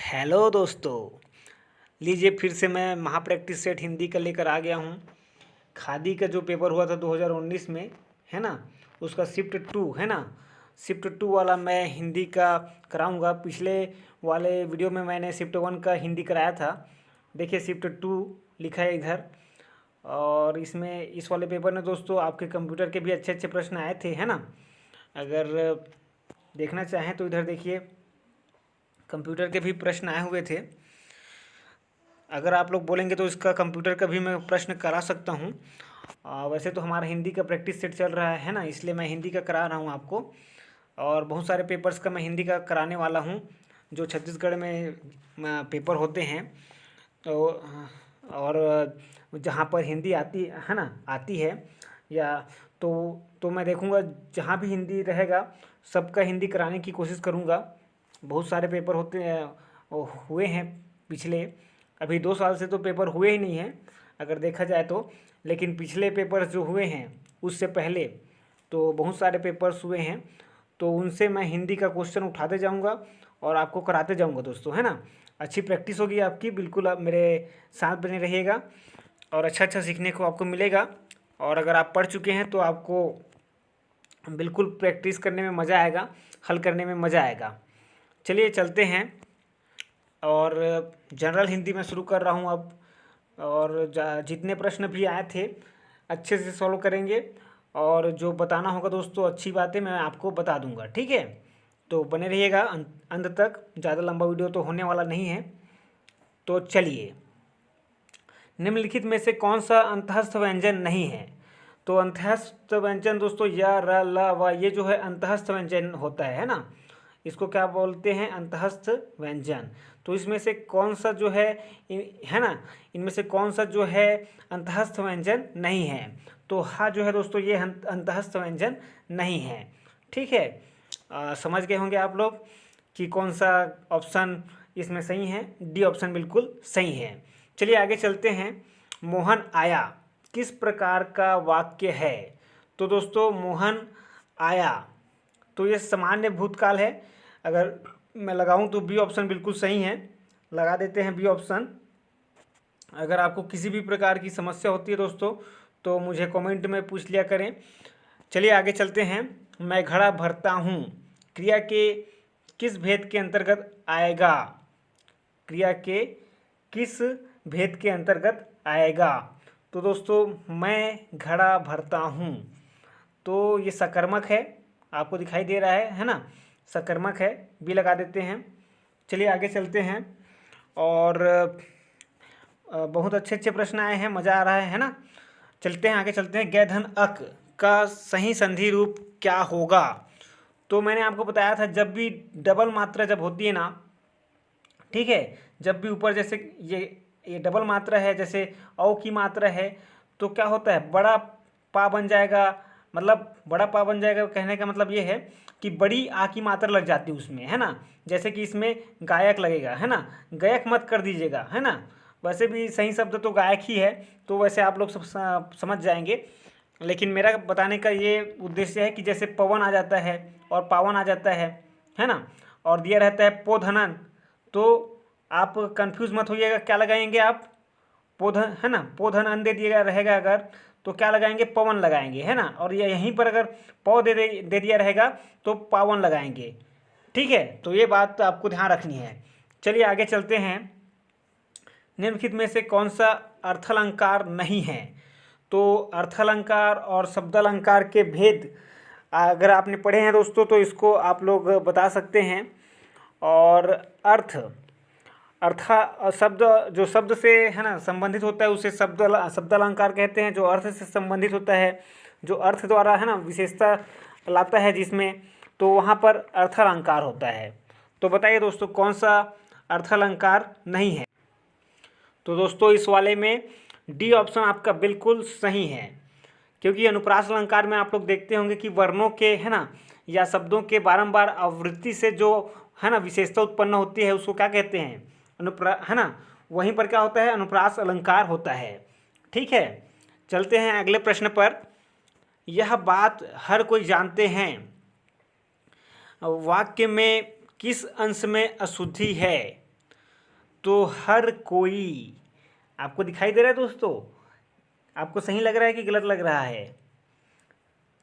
Hello दोस्तों। लीजिए फिर से मैं महा प्रैक्टिस सेट हिंदी का लेकर आ गया हूँ। खादी का जो पेपर हुआ था 2019 में, है ना, उसका शिफ्ट 2 है ना, शिफ्ट 2 वाला मैं हिंदी का कराऊंगा। पिछले वाले वीडियो में मैंने शिफ्ट 1 का हिंदी कराया था। देखिए शिफ्ट 2 लिखा है इधर। और इसमें इस वाले पेपर में दोस्तों आपके कंप्यूटर के भी अच्छे अच्छे प्रश्न आए थे, है ना। अगर देखना चाहें तो इधर देखिए, कंप्यूटर के भी प्रश्न आए हुए थे। अगर आप लोग बोलेंगे तो इसका कंप्यूटर का भी मैं प्रश्न करा सकता हूँ। वैसे तो हमारा हिंदी का प्रैक्टिस सेट चल रहा है ना, इसलिए मैं हिंदी का करा रहा हूँ आपको। और बहुत सारे पेपर्स का मैं हिंदी का कराने वाला हूँ जो छत्तीसगढ़ में पेपर होते हैं। तो और जहाँ पर हिंदी आती है ना, आती है या तो मैं देखूँगा जहाँ भी हिंदी रहेगा सबका हिंदी कराने की कोशिश करूँगा। बहुत सारे पेपर होते हैं, हुए हैं पिछले, अभी 2 साल से तो पेपर हुए ही नहीं हैं अगर देखा जाए तो। लेकिन पिछले पेपर्स जो हुए हैं उससे पहले तो बहुत सारे पेपर्स हुए हैं, तो उनसे मैं हिंदी का क्वेश्चन उठाते जाऊंगा और आपको कराते जाऊंगा दोस्तों, है ना। अच्छी प्रैक्टिस होगी आपकी, बिल्कुल आप मेरे साथ बने रहिएगा और अच्छा अच्छा सीखने को आपको मिलेगा। और अगर आप पढ़ चुके हैं तो आपको बिल्कुल प्रैक्टिस करने में मज़ा आएगा, हल करने में मज़ा आएगा। चलिए चलते हैं और जनरल हिंदी में शुरू कर रहा हूँ अब। और जितने प्रश्न भी आए थे अच्छे से सॉल्व करेंगे, और जो बताना होगा दोस्तों अच्छी बातें मैं आपको बता दूंगा, ठीक है। तो बने रहिएगा अंत तक, ज़्यादा लंबा वीडियो तो होने वाला नहीं है। तो चलिए, निम्नलिखित में से कौन सा अंतःस्थ व्यंजन नहीं है। तो अंतःस्थ व्यंजन दोस्तों य, र, ल, व, ये जो है अंतःस्थ व्यंजन होता है ना, इसको क्या बोलते हैं, अंतःस्थ व्यंजन। तो इसमें से कौन सा जो है है ना, इनमें से कौन सा जो है अंतःस्थ व्यंजन नहीं है। तो हा जो है दोस्तों ये अंतःस्थ व्यंजन नहीं है, ठीक है। समझ गए होंगे आप लोग कि कौन सा ऑप्शन इसमें सही है। डी ऑप्शन बिल्कुल सही है। चलिए आगे चलते हैं। मोहन आया किस प्रकार का वाक्य है। तो दोस्तों मोहन आया, तो ये सामान्य भूतकाल है। अगर मैं लगाऊं तो बी ऑप्शन बिल्कुल सही है, लगा देते हैं बी ऑप्शन। अगर आपको किसी भी प्रकार की समस्या होती है दोस्तों तो मुझे कमेंट में पूछ लिया करें। चलिए आगे चलते हैं। मैं घड़ा भरता हूँ क्रिया के किस भेद के अंतर्गत आएगा। क्रिया के किस भेद के अंतर्गत आएगा। तो दोस्तों मैं घड़ा भरता हूँ, तो ये सकर्मक है, आपको दिखाई दे रहा है ना, सकर्मक है, बी लगा देते हैं। चलिए आगे चलते हैं। और बहुत अच्छे अच्छे प्रश्न आए हैं, मज़ा आ रहा है ना। चलते हैं आगे चलते हैं। गैधन अक का सही संधि रूप क्या होगा। तो मैंने आपको बताया था जब भी डबल मात्रा जब होती है ना, ठीक है, जब भी ऊपर जैसे ये डबल मात्रा है, जैसे औ की मात्रा है, तो क्या होता है बड़ा पा बन जाएगा। मतलब बड़ा पा बन जाएगा कहने का मतलब ये है कि बड़ी आ की मात्रा लग जाती है उसमें, है ना। जैसे कि इसमें गायक लगेगा, है ना, गायक मत कर दीजिएगा, है ना। वैसे भी सही शब्द तो गायक ही है, तो वैसे आप लोग सब समझ जाएंगे। लेकिन मेरा बताने का ये उद्देश्य है कि जैसे पवन आ जाता है और पावन आ जाता है ना, और दिया रहता है पोधनन, तो आप कंफ्यूज मत होइएगा क्या लगाएंगे आप, पोधन, है ना, पोधन अन दे दिया रहेगा अगर तो क्या लगाएंगे, पवन लगाएंगे, है ना। और ये यहीं पर अगर पौ दे दिया रहेगा तो पावन लगाएंगे, ठीक है। तो ये बात आपको ध्यान रखनी है। चलिए आगे चलते हैं। निम्नलिखित में से कौन सा अर्थालंकार नहीं है। तो अर्थालंकार और शब्दालंकार के भेद अगर आपने पढ़े हैं दोस्तों तो इसको आप लोग बता सकते हैं। और अर्था शब्द जो शब्द से, है ना, संबंधित होता है उसे शब्दालंकार कहते हैं। जो अर्थ से संबंधित होता है, जो अर्थ द्वारा, है ना, विशेषता लाता है जिसमें, तो वहाँ पर अर्थालंकार होता है। तो बताइए दोस्तों कौन सा अर्थालंकार नहीं है। तो दोस्तों इस वाले में डी ऑप्शन आपका बिल्कुल सही है, क्योंकि अनुप्रास अलंकार में आप लोग देखते होंगे कि वर्णों के, है ना, या शब्दों के बारंबार आवृत्ति से जो, है ना, विशेषता उत्पन्न होती है उसको क्या कहते हैं, है ना। वहीं पर क्या होता है, अनुप्रास अलंकार होता है, ठीक है। चलते हैं अगले प्रश्न पर। यह बात हर कोई जानते हैं वाक्य में किस अंश में अशुद्धि है। तो हर कोई, आपको दिखाई दे रहा है दोस्तों? आपको सही लग रहा है कि गलत लग रहा है?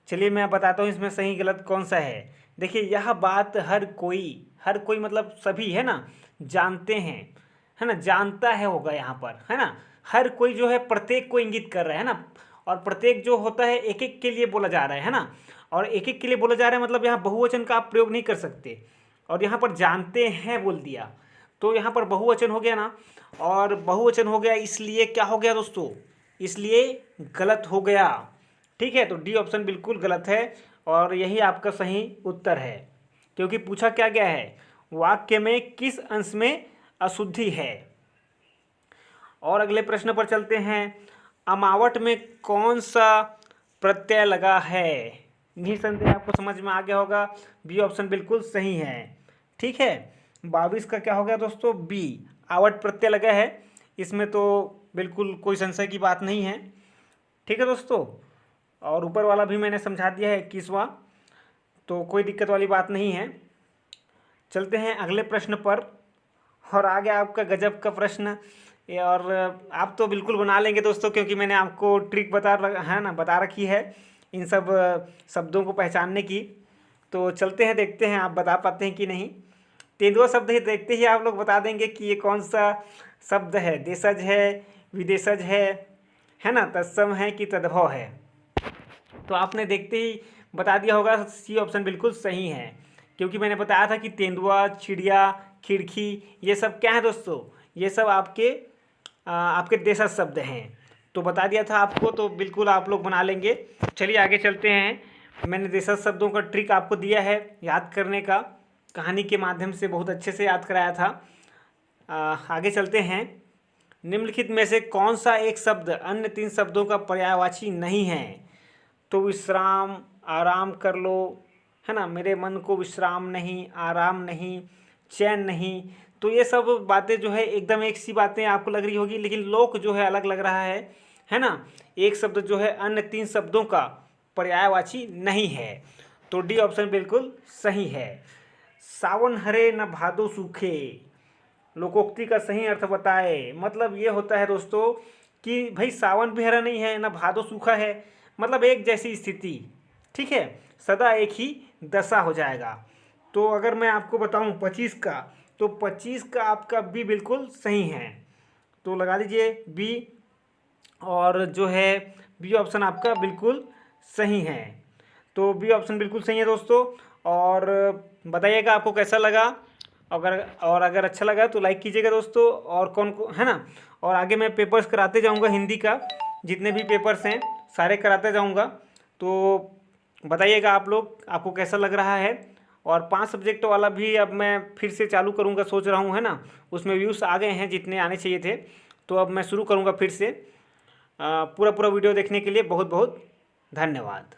चलिए मैं बताता हूँ इसमें सही गलत कौन सा है। देखिए, यह बात हर कोई मतलब सभी, है ना, जानते हैं, है ना, जानता है होगा यहाँ पर, है ना। हर कोई जो है प्रत्येक को इंगित कर रहा है ना, और प्रत्येक जो होता है एक एक के लिए बोला जा रहा है ना, और एक एक के लिए बोला जा रहा है मतलब यहाँ बहुवचन का आप प्रयोग नहीं कर सकते, और यहाँ पर जानते हैं बोल दिया तो यहाँ पर बहुवचन हो गया ना, और बहुवचन हो गया इसलिए क्या हो गया दोस्तों? इसलिए गलत हो गया। ठीक है, तो डी ऑप्शन बिल्कुल गलत है और यही आपका सही उत्तर है, क्योंकि पूछा क्या गया है, वाक्य में किस अंश में अशुद्धि है। और अगले प्रश्न पर चलते हैं, अमावट में कौन सा प्रत्यय लगा है? निसंदेह आपको समझ में आ गया होगा, बी ऑप्शन बिल्कुल सही है। ठीक है, 22 का क्या हो गया दोस्तों? बी, आवट प्रत्यय लगा है, इसमें तो बिल्कुल कोई संशय की बात नहीं है। ठीक है दोस्तों, और ऊपर वाला भी मैंने समझा दिया है 21वां, तो कोई दिक्कत वाली बात नहीं है। चलते हैं अगले प्रश्न पर, और आ गया आपका गजब का प्रश्न, और आप तो बिल्कुल बना लेंगे दोस्तों, क्योंकि मैंने आपको ट्रिक बता रखी है इन सब शब्दों को पहचानने की। तो चलते हैं, देखते हैं आप बता पाते हैं कि नहीं। तेंदुआ शब्द ही देखते ही आप लोग बता देंगे कि ये कौन सा शब्द है, देशज है, विदेशज है ना, तत्सम है कि तद्भव है। तो आपने देखते ही बता दिया होगा, सी ऑप्शन बिल्कुल सही है, क्योंकि मैंने बताया था कि तेंदुआ, चिड़िया, खिड़की, ये सब क्या है दोस्तों? ये सब आपके देशज शब्द हैं, तो बता दिया था आपको, तो बिल्कुल आप लोग बना लेंगे। चलिए आगे चलते हैं, मैंने देशज शब्दों का ट्रिक आपको दिया है याद करने का, कहानी के माध्यम से बहुत अच्छे से याद कराया था। आगे चलते हैं, निम्नलिखित में से कौन सा एक शब्द अन्य 3 शब्दों का पर्यायवाची नहीं है? तो विश्राम, आराम कर लो, है ना, मेरे मन को विश्राम नहीं, आराम नहीं, चैन नहीं। तो ये सब बातें जो है एकदम एक सी बातें आपको लग रही होगी, लेकिन लोक जो है अलग लग रहा है ना। एक शब्द जो है अन्य 3 शब्दों का पर्यायवाची नहीं है, तो डी ऑप्शन बिल्कुल सही है। सावन हरे न भादो सूखे, लोकोक्ति का सही अर्थ बताए। मतलब ये होता है दोस्तों कि भाई सावन भी हरा नहीं है, न भादो सूखा है, मतलब एक जैसी स्थिति। ठीक है, सदा एक ही दशा हो जाएगा। तो अगर मैं आपको बताऊं 25 का, तो 25 का आपका बी बिल्कुल सही है, तो लगा लीजिए बी, और जो है बी ऑप्शन आपका बिल्कुल सही है। तो बी ऑप्शन बिल्कुल सही है दोस्तों, और बताइएगा आपको कैसा लगा। अगर अच्छा लगा तो लाइक कीजिएगा दोस्तों, और कौन है ना, और आगे मैं पेपर्स कराते जाऊंगा, हिंदी का जितने भी पेपर्स हैं सारे कराते जाऊंगा, तो बताइएगा आप लोग आपको कैसा लग रहा है। और 5 सब्जेक्ट वाला भी अब मैं फिर से चालू करूंगा, सोच रहा हूँ, है ना, उसमें व्यूज़ आ गए हैं जितने आने चाहिए थे, तो अब मैं शुरू करूँगा फिर से। पूरा वीडियो देखने के लिए बहुत बहुत धन्यवाद।